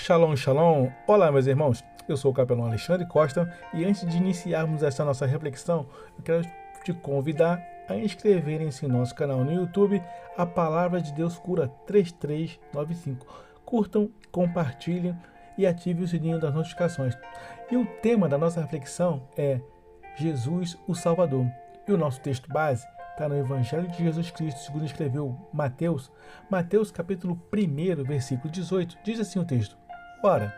Shalom, shalom! Olá, meus irmãos! Eu sou o capelão Alexandre Costa e antes de iniciarmos essa nossa reflexão, eu quero te convidar a inscreverem-se em nosso canal no YouTube, A Palavra de Deus Cura 3395. Curtam, compartilhem e ativem o sininho das notificações. E o tema da nossa reflexão é Jesus, o Salvador. E o nosso texto base está no Evangelho de Jesus Cristo, segundo escreveu Mateus. Mateus capítulo 1, versículo 18, diz assim o texto: Ora,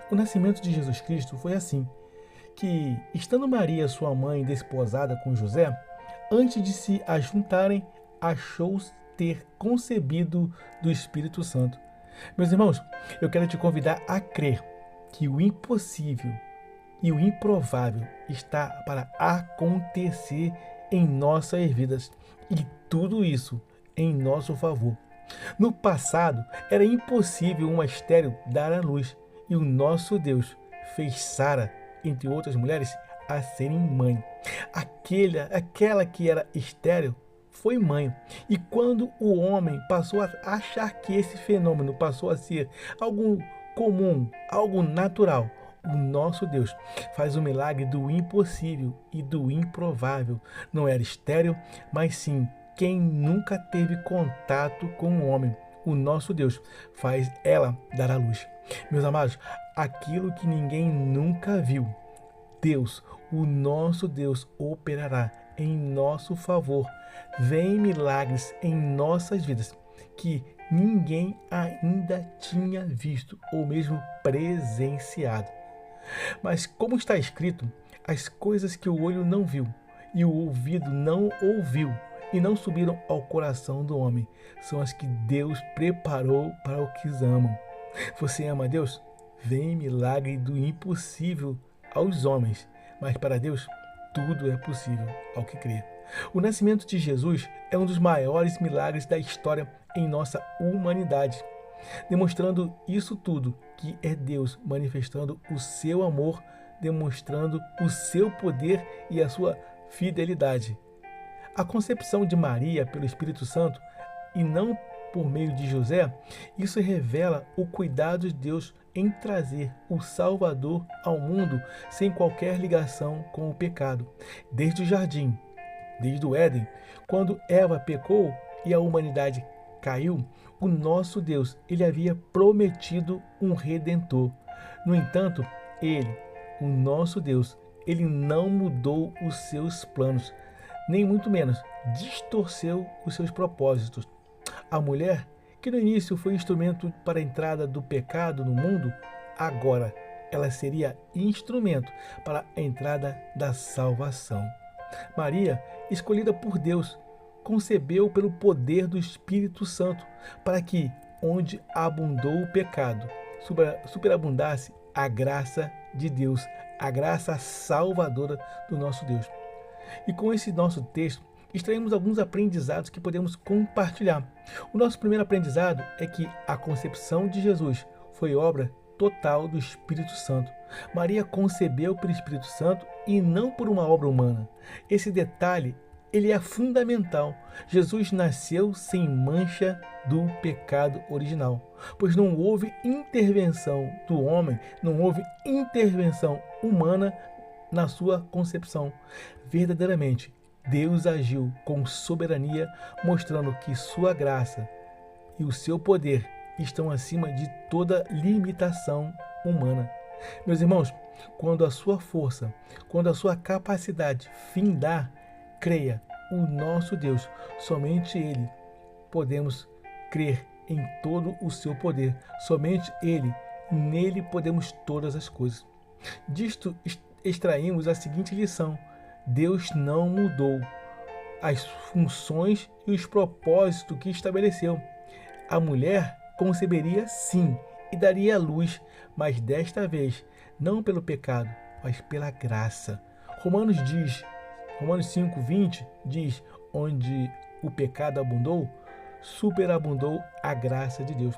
o nascimento de Jesus Cristo foi assim, que, estando Maria, sua mãe, desposada com José, antes de se ajuntarem, achou ter concebido do Espírito Santo. Meus irmãos, eu quero te convidar a crer que o impossível e o improvável está para acontecer em nossas vidas, e tudo isso em nosso favor. No passado, era impossível uma estéril dar à luz, e o nosso Deus fez Sara, entre outras mulheres, a serem mãe. Aquela que era estéril foi mãe. E quando o homem passou a achar que esse fenômeno passou a ser algo comum, algo natural, o nosso Deus faz o milagre do impossível e do improvável. Não era estéril, mas sim quem nunca teve contato com o homem. O nosso Deus faz ela dar à luz. Meus amados, aquilo que ninguém nunca viu, Deus, o nosso Deus, operará em nosso favor. Vem milagres em nossas vidas que ninguém ainda tinha visto ou mesmo presenciado. Mas como está escrito, as coisas que o olho não viu e o ouvido não ouviu e não subiram ao coração do homem, são as que Deus preparou para os que amam. Você ama a Deus? Vem milagre do impossível aos homens, mas para Deus tudo é possível ao que crê. O nascimento de Jesus é um dos maiores milagres da história em nossa humanidade, demonstrando isso tudo, que é Deus manifestando o seu amor, demonstrando o seu poder e a sua fidelidade. A concepção de Maria pelo Espírito Santo e não por meio de José, isso revela o cuidado de Deus em trazer o Salvador ao mundo sem qualquer ligação com o pecado. Desde o jardim, desde o Éden, quando Eva pecou e a humanidade caiu, o nosso Deus, ele havia prometido um Redentor. No entanto, o nosso Deus, ele não mudou os seus planos, nem muito menos distorceu os seus propósitos. A mulher, que no início foi instrumento para a entrada do pecado no mundo, agora ela seria instrumento para a entrada da salvação. Maria, escolhida por Deus, concebeu pelo poder do Espírito Santo, para que, onde abundou o pecado, superabundasse a graça de Deus, a graça salvadora do nosso Deus. E com esse nosso texto, extraímos alguns aprendizados que podemos compartilhar. O nosso primeiro aprendizado é que a concepção de Jesus foi obra total do Espírito Santo. Maria concebeu pelo Espírito Santo e não por uma obra humana. Esse detalhe, ele é fundamental. Jesus nasceu sem mancha do pecado original, pois não houve intervenção do homem, não houve intervenção humana na sua concepção. Verdadeiramente, Deus agiu com soberania, mostrando que sua graça e o seu poder estão acima de toda limitação humana. Meus irmãos, quando a sua força, quando a sua capacidade findar, creia, o nosso Deus, somente Ele podemos crer em todo o seu poder, somente Ele, nele podemos todas as coisas. Disto extraímos a seguinte lição: Deus não mudou as funções e os propósitos que estabeleceu. A mulher conceberia sim e daria à luz, mas desta vez não pelo pecado, mas pela graça. Romanos 5:20 diz: onde o pecado abundou, superabundou a graça de Deus.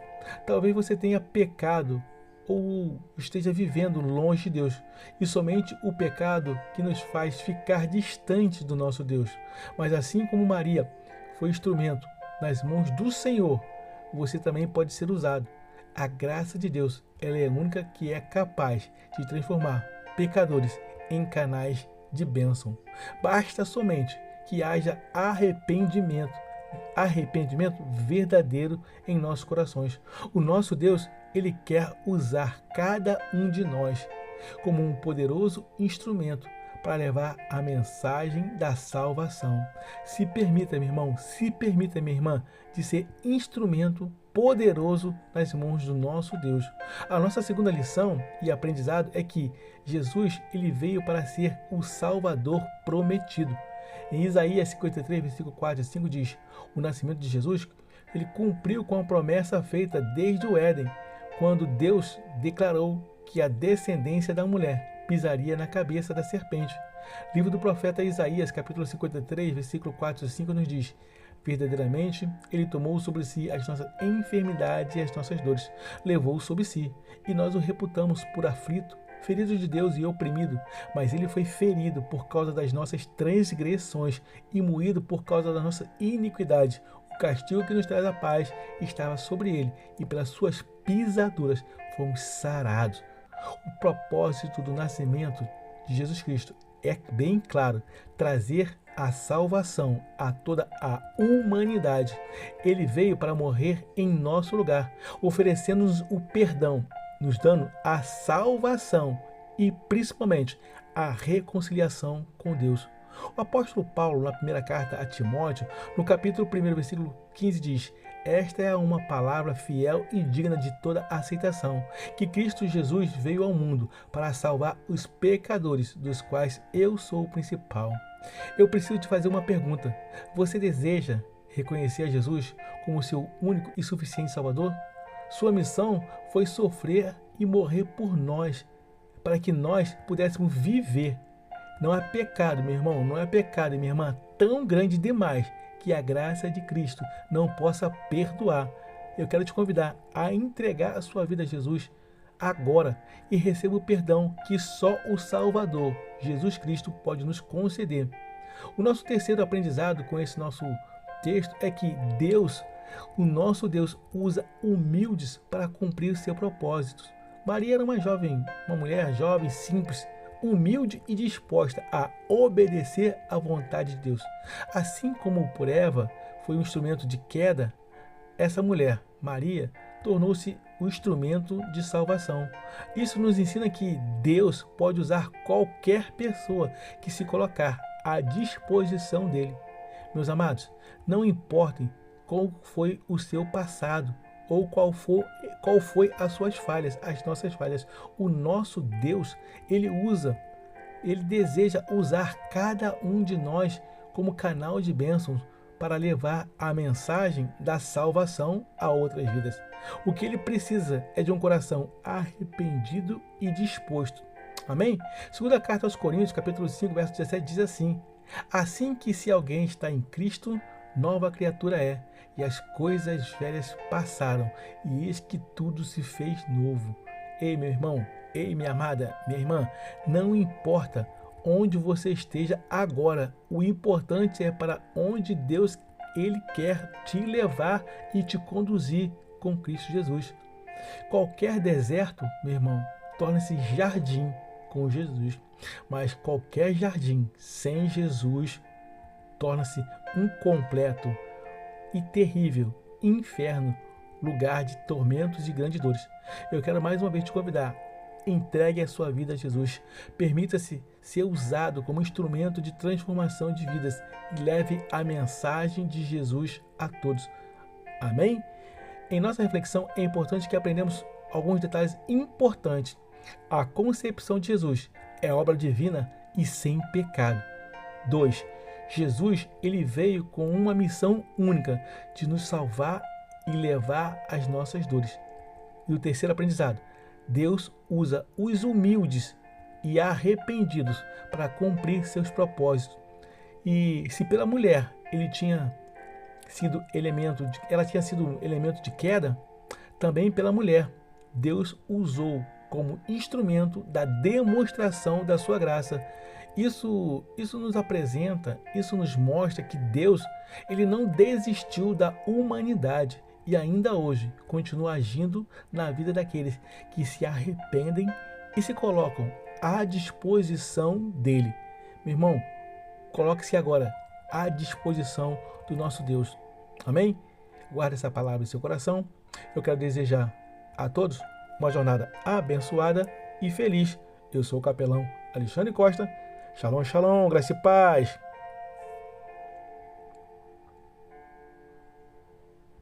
Talvez você tenha pecado ou esteja vivendo longe de Deus, e somente o pecado que nos faz ficar distante do nosso Deus. Mas assim como Maria foi instrumento nas mãos do Senhor, você também pode ser usado. A graça de Deus, ela é a única que é capaz de transformar pecadores em canais de bênção. Basta somente que haja arrependimento verdadeiro em nossos corações. O nosso Deus, ele quer usar cada um de nós como um poderoso instrumento para levar a mensagem da salvação. Se permita, meu irmão, se permita, minha irmã, de ser instrumento poderoso nas mãos do nosso Deus. A nossa segunda lição e aprendizado é que Jesus, ele veio para ser o Salvador prometido. Em Isaías 53, versículo 4 e 5 diz: o nascimento de Jesus, ele cumpriu com a promessa feita desde o Éden, quando Deus declarou que a descendência da mulher pisaria na cabeça da serpente. Livro do profeta Isaías, capítulo 53, versículo 4 e 5 nos diz: verdadeiramente, ele tomou sobre si as nossas enfermidades e as nossas dores, levou sobre si, e nós o reputamos por aflito, ferido de Deus e oprimido, mas ele foi ferido por causa das nossas transgressões e moído por causa da nossa iniquidade. O castigo que nos traz a paz estava sobre ele, e pelas suas pisaduras fomos sarados. O propósito do nascimento de Jesus Cristo é bem claro: trazer a salvação a toda a humanidade. Ele veio para morrer em nosso lugar, oferecendo-nos o perdão, nos dando a salvação e principalmente a reconciliação com Deus. O apóstolo Paulo, na primeira carta a Timóteo, no capítulo 1, versículo 15, diz: esta é uma palavra fiel e digna de toda aceitação, que Cristo Jesus veio ao mundo para salvar os pecadores, dos quais eu sou o principal. Eu preciso te fazer uma pergunta. Você deseja reconhecer a Jesus como seu único e suficiente Salvador? Sua missão foi sofrer e morrer por nós, para que nós pudéssemos viver. Não há pecado, meu irmão, não é pecado, minha irmã, tão grande demais que a graça de Cristo não possa perdoar. Eu quero te convidar a entregar a sua vida a Jesus agora e receba o perdão que só o Salvador, Jesus Cristo, pode nos conceder. O nosso terceiro aprendizado com esse nosso texto é que Deus, o nosso Deus, usa humildes para cumprir seu propósito. Maria era uma mulher jovem, simples, humilde e disposta a obedecer à vontade de Deus. Assim como por Eva foi um instrumento de queda, essa mulher, Maria, tornou-se o instrumento de salvação. Isso nos ensina que Deus pode usar qualquer pessoa que se colocar à disposição dele. Meus amados, não importem qual foi o seu passado ou qual foi as suas falhas, as nossas falhas. O nosso Deus, ele deseja usar cada um de nós como canal de bênçãos para levar a mensagem da salvação a outras vidas. O que ele precisa é de um coração arrependido e disposto. Amém? Segunda carta aos Coríntios, capítulo 5, verso 17, diz assim: assim que se alguém está em Cristo, nova criatura é, e as coisas velhas passaram, e eis que tudo se fez novo. Ei, meu irmão, ei, minha amada, minha irmã, não importa onde você esteja agora, o importante é para onde Deus ele quer te levar e te conduzir com Cristo Jesus. Qualquer deserto, meu irmão, torna-se jardim com Jesus, mas qualquer jardim sem Jesus torna-se um completo e terrível inferno, lugar de tormentos e grandes dores. Eu quero mais uma vez te convidar: entregue a sua vida a Jesus, permita-se ser usado como instrumento de transformação de vidas e leve a mensagem de Jesus a todos. Amém? Em nossa reflexão é importante que aprendamos alguns detalhes importantes. A concepção de Jesus é obra divina e sem pecado. 2. Jesus, ele veio com uma missão única de nos salvar e levar as nossas dores. E o terceiro aprendizado: Deus usa os humildes e arrependidos para cumprir seus propósitos. E se pela mulher ela tinha sido elemento de queda, também pela mulher Deus usou como instrumento da demonstração da sua graça. Isso nos apresenta, isso nos mostra que Deus, ele não desistiu da humanidade. e ainda hoje continua agindo na vida daqueles que se arrependem e se colocam à disposição dele. Meu irmão, coloque-se agora à disposição do nosso Deus. Amém? Guarde essa palavra em seu coração. Eu quero desejar a todos uma jornada abençoada e feliz. Eu sou o capelão Alexandre Costa. Shalom, shalom, graça e paz.